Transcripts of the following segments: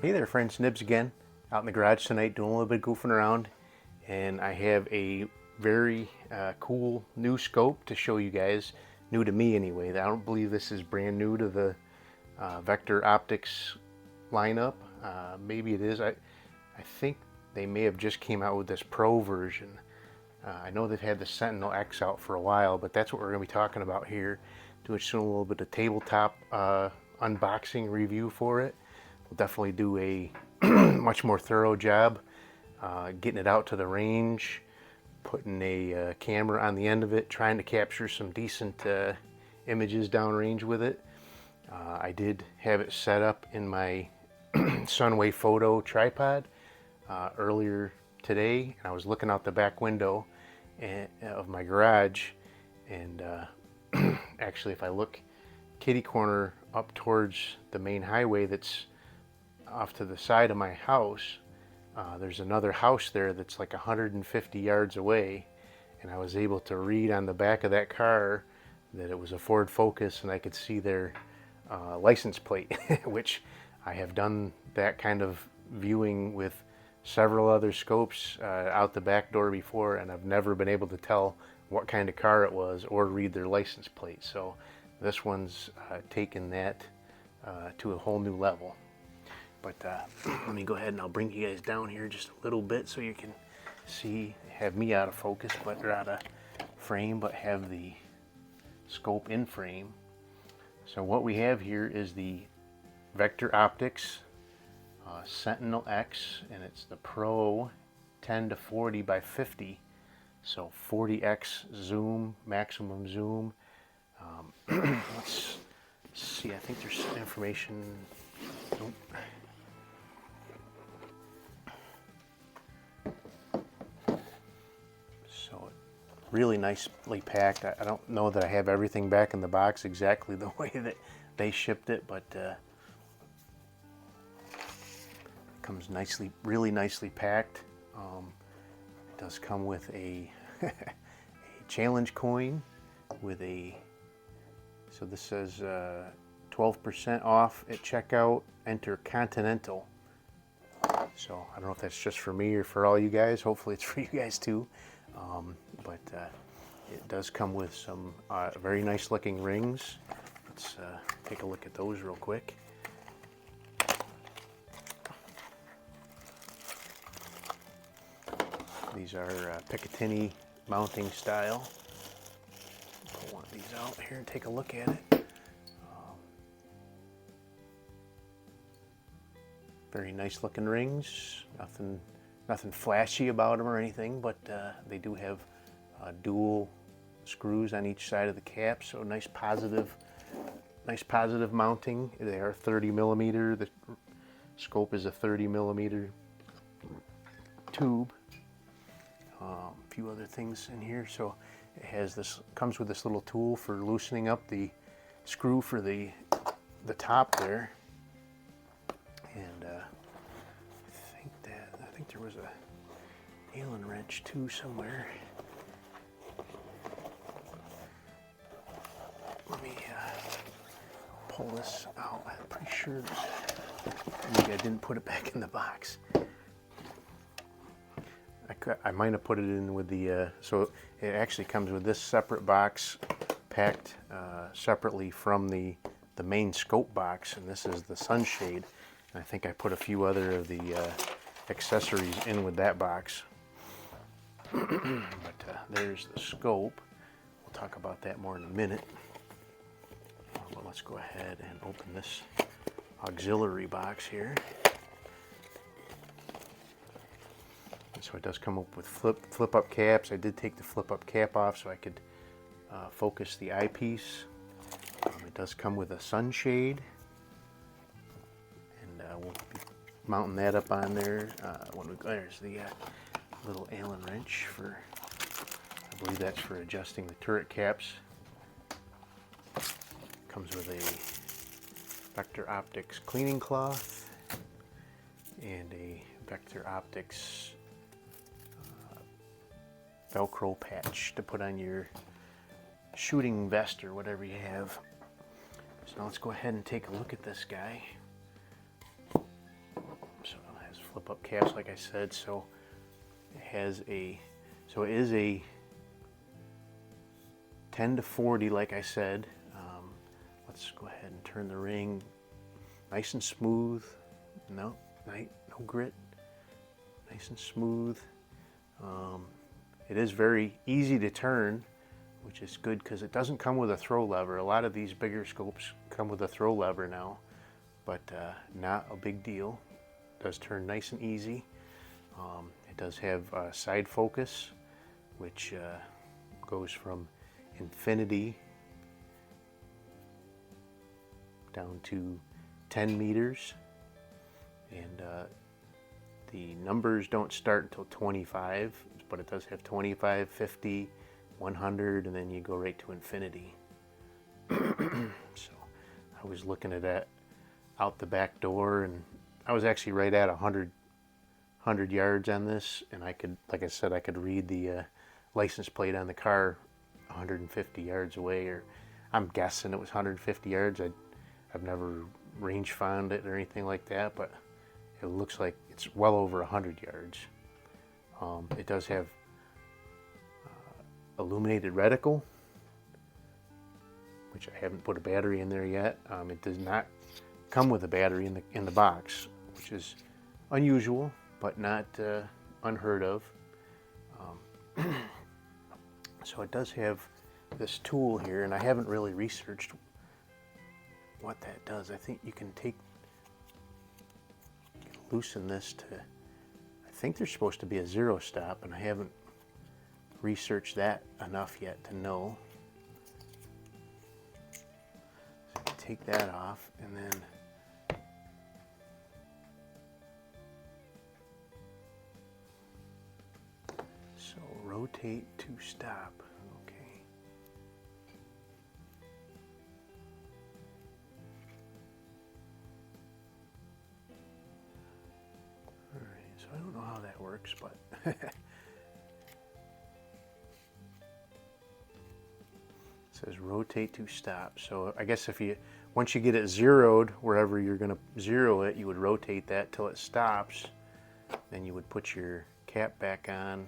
Hey there friends, Nibs again, out in the garage tonight doing a little bit of goofing around, and I have a very cool new scope to show you guys, new to me anyway. I don't believe this is brand new to the Vector Optics lineup. Maybe it is. I think they may have just came out with this Pro version. I know they've had the Sentinel X out for a while, but that's what we're going to be talking about here. Doing a little bit of tabletop unboxing review for it. We'll definitely do a much more thorough job getting it out to the range, putting a camera on the end of it, trying to capture some decent images downrange with it. I did have it set up in my Sunway Photo tripod earlier today, and I was looking out the back window of my garage, and actually if I look kitty corner up towards the main highway that's off to the side of my house, there's another house there that's like 150 yards away, and I was able to read on the back of that car that it was a Ford Focus, and I could see their license plate, which I have done that kind of viewing with several other scopes out the back door before, and I've never been able to tell what kind of car it was or read their license plate. So this one's taken that to a whole new level. But let me go ahead and I'll bring you guys down here just a little bit so you can see, have me out of focus, but or out of frame, but have the scope in frame. So what we have here is the Vector Optics Sentinel X, and it's the Pro 10 to 40 by 50, so 40x zoom, maximum zoom. Let's see, I think there's some information. Nope. So really nicely packed. I don't know that I have everything back in the box exactly the way that they shipped it, but comes nicely, really nicely packed. It does come with a, a challenge coin with a, so this says 12% off at checkout, enter Continental. So I don't know if that's just for me or for all you guys. Hopefully it's for you guys too. But it does come with some very nice looking rings. Let's take a look at those real quick. These are Picatinny mounting style. Pull one of these out here and take a look at it. Very nice looking rings. Nothing flashy about them or anything, but they do have dual screws on each side of the cap, so nice positive mounting. They are 30 millimeter. The scope is a 30 millimeter tube. A few other things in here. So it has this, comes with this little tool for loosening up the screw for the top there. And I think there was a Allen wrench too somewhere. Let me pull this out. I'm pretty sure maybe I didn't put it back in the box. I might have put it in with the, so it actually comes with this separate box packed separately from the main scope box, and this is the sunshade. And I think I put a few other of the accessories in with that box. But there's the scope. We'll talk about that more in a minute. But let's go ahead and open this auxiliary box here. So it does come up with flip up caps. I did take the flip up cap off so I could focus the eyepiece. It does come with a sunshade, and we'll be mounting that up on there. There's the little Allen wrench for, I believe that's for adjusting the turret caps. Comes with a Vector Optics cleaning cloth and a Vector Optics Velcro patch to put on your shooting vest or whatever you have. So now let's go ahead and take a look at this guy. flip up caps like I said. So it has a, so it is a 10 to 40 like I said. Let's go ahead and turn the ring nice and smooth. No grit, nice and smooth. It is very easy to turn, which is good because it doesn't come with a throw lever. A lot of these bigger scopes come with a throw lever now, but not a big deal. It does turn nice and easy. It does have side focus, which goes from infinity down to 10 meters, and the numbers don't start until 25, but it does have 25, 50, 100, and then you go right to infinity. So I was looking at that out the back door, and I was actually right at 100 yards on this, and I could, like I said, I could read the license plate on the car 150 yards away, or I'm guessing it was 150 yards. I've never range found it or anything like that, but it looks like it's well over 100 yards. It does have illuminated reticle, which I haven't put a battery in there yet. It does not come with a battery in the box, which is unusual, but not unheard of. So it does have this tool here, and I haven't really researched what that does. I think you can loosen this to, I think there's supposed to be a zero stop, and I haven't researched that enough yet to know. So you take that off, and then so rotate to stop. Okay. All right, so I don't know how that works, but says rotate to stop. So I guess if you, once you get it zeroed, wherever you're going to zero it, you would rotate that till it stops. Then you would put your cap back on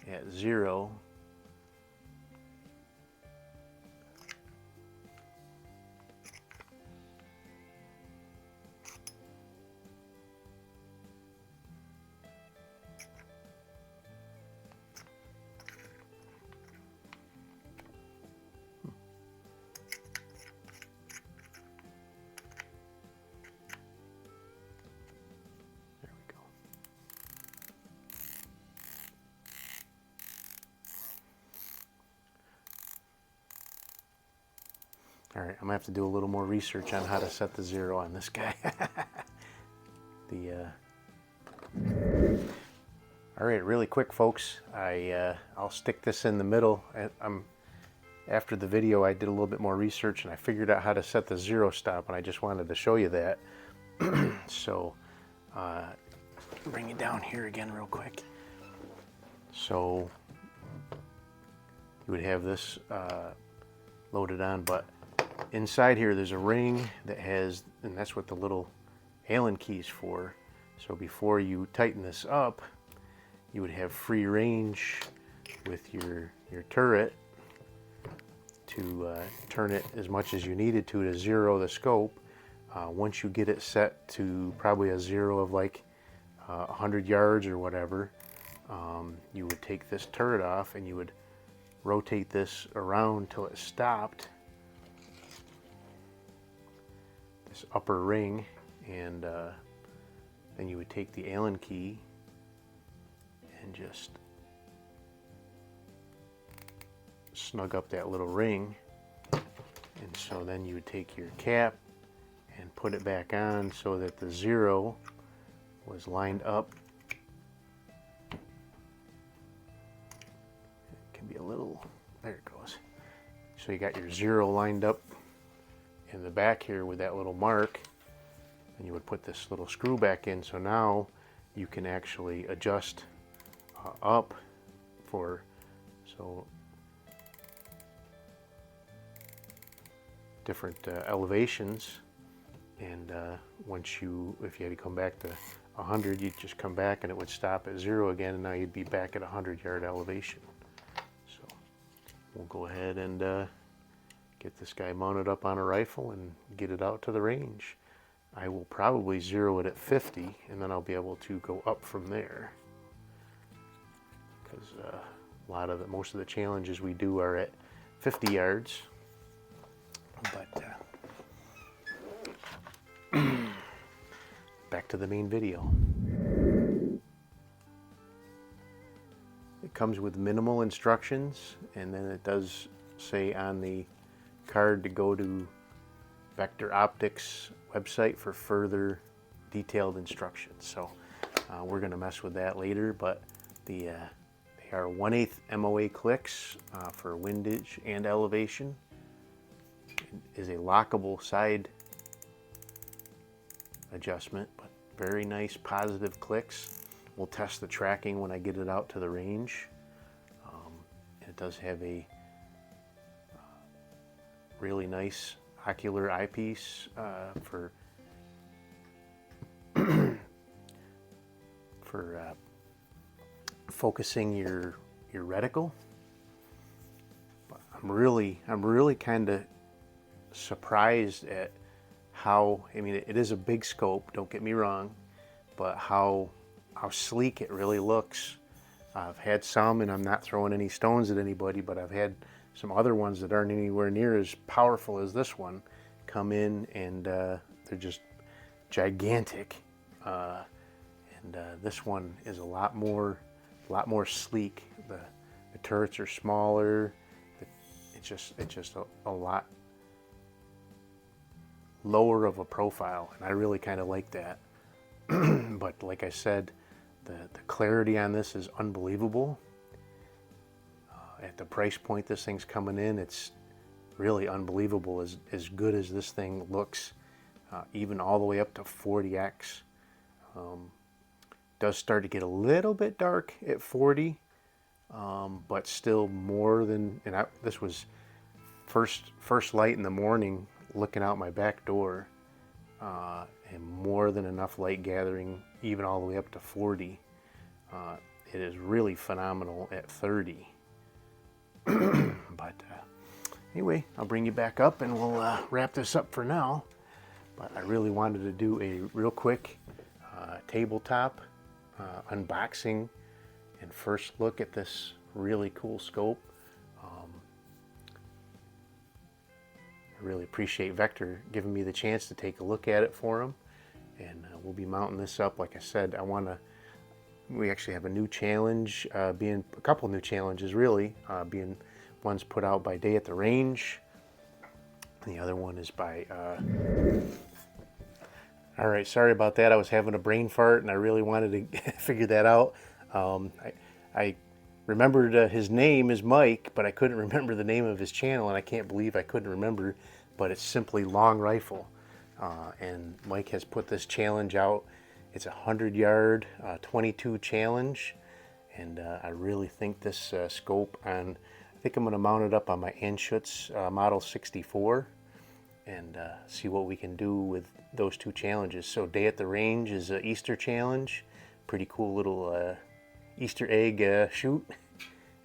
at 0. All right, I'm gonna have to do a little more research on how to set the 0 on this guy. All right, really quick, folks. I'll stick this in the middle. After the video, I did a little bit more research, and I figured out how to set the 0 stop, and I just wanted to show you that. So, bring it down here again real quick. So, you would have this loaded on, but inside here there's a ring that has, and that's what the little Allen key's for. So before you tighten this up, you would have free range with your turret to turn it as much as you needed to zero the scope. Once you get it set to probably a 0 of like 100 yards or whatever, you would take this turret off and you would rotate this around till it stopped, this upper ring, and then you would take the Allen key and just snug up that little ring, and so then you would take your cap and put it back on so that the 0 was lined up. It can be a little, there it goes. So you got your 0 lined up in the back here with that little mark, and you would put this little screw back in, so now you can actually adjust up for, so different elevations, and if you had to come back to 100, you'd just come back and it would stop at 0 again, and now you'd be back at 100-yard elevation. So we'll go ahead and get this guy mounted up on a rifle and get it out to the range. I will probably zero it at 50, and then I'll be able to go up from there, because most of the challenges we do are at 50 yards. But back to the main video. It comes with minimal instructions, and then it does say on the card to go to Vector Optics website for further detailed instructions. So we're going to mess with that later, but they are 1/8 MOA clicks for windage and elevation. It is a lockable side adjustment, but very nice positive clicks. We'll test the tracking when I get it out to the range. It does have a really nice ocular eyepiece for focusing your reticle. But I'm really kind of surprised at how, I mean, it is a big scope, don't get me wrong, but how sleek it really looks. I've had some, and I'm not throwing any stones at anybody, but I've had some other ones that aren't anywhere near as powerful as this one come in, and they're just gigantic. This one is a lot more sleek. The turrets are smaller. It's just a lot lower of a profile, and I really kind of like that. But like I said, the clarity on this is unbelievable. At the price point this thing's coming in, it's really unbelievable as good as this thing looks, even all the way up to 40x. Does start to get a little bit dark at 40, but still more than, and this was first light in the morning looking out my back door, and more than enough light gathering even all the way up to 40. It is really phenomenal at 30. But anyway, I'll bring you back up and we'll wrap this up for now. But I really wanted to do a real quick tabletop unboxing and first look at this really cool scope. I really appreciate Vector giving me the chance to take a look at it for them, and we'll be mounting this up. Like I said, we actually have a new challenge, a couple new challenges really, being one's put out by Day at the Range, and the other one is by all right, sorry about that. I was having a brain fart and I really wanted to figure that out. I remembered his name is Mike, but I couldn't remember the name of his channel, and I can't believe I couldn't remember, but it's simply Long Rifle. And Mike has put this challenge out. It's a 100-yard 22 challenge, and I really think this scope I think I'm going to mount it up on my Anschutz Model 64 and see what we can do with those two challenges. So Day at the Range is an Easter challenge, pretty cool little Easter egg shoot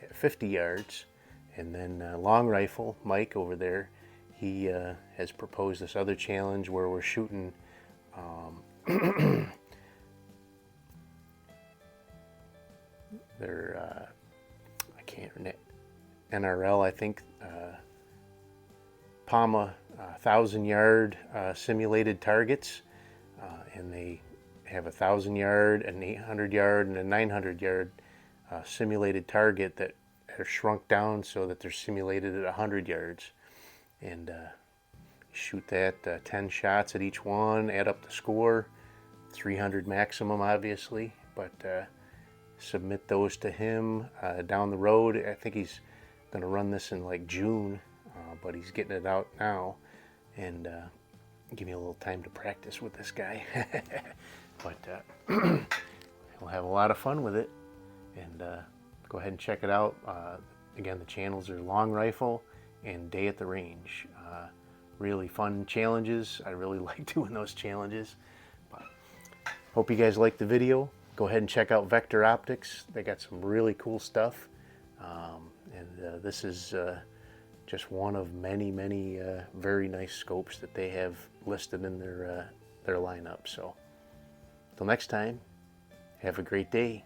at 50 yards. And then Long Rifle, Mike over there, he has proposed this other challenge where we're shooting their I can't NRL, I think, PAMA 1,000-yard simulated targets, and they have a 1,000-yard, an 800-yard, and a 900-yard simulated target that are shrunk down so that they're simulated at 100 yards. And shoot that 10 shots at each one, add up the score, 300 maximum obviously, but submit those to him down the road. I think he's going to run this in like June, but he's getting it out now, and give me a little time to practice with this guy. But we'll have a lot of fun with it, and go ahead and check it out. Again, the channels are Long Rifle and Day at the Range. really fun challenges. I really like doing those challenges. But hope you guys liked the video. Go ahead and check out Vector Optics. They got some really cool stuff. This is just one of many very nice scopes that they have listed in their lineup. So, till next time, have a great day.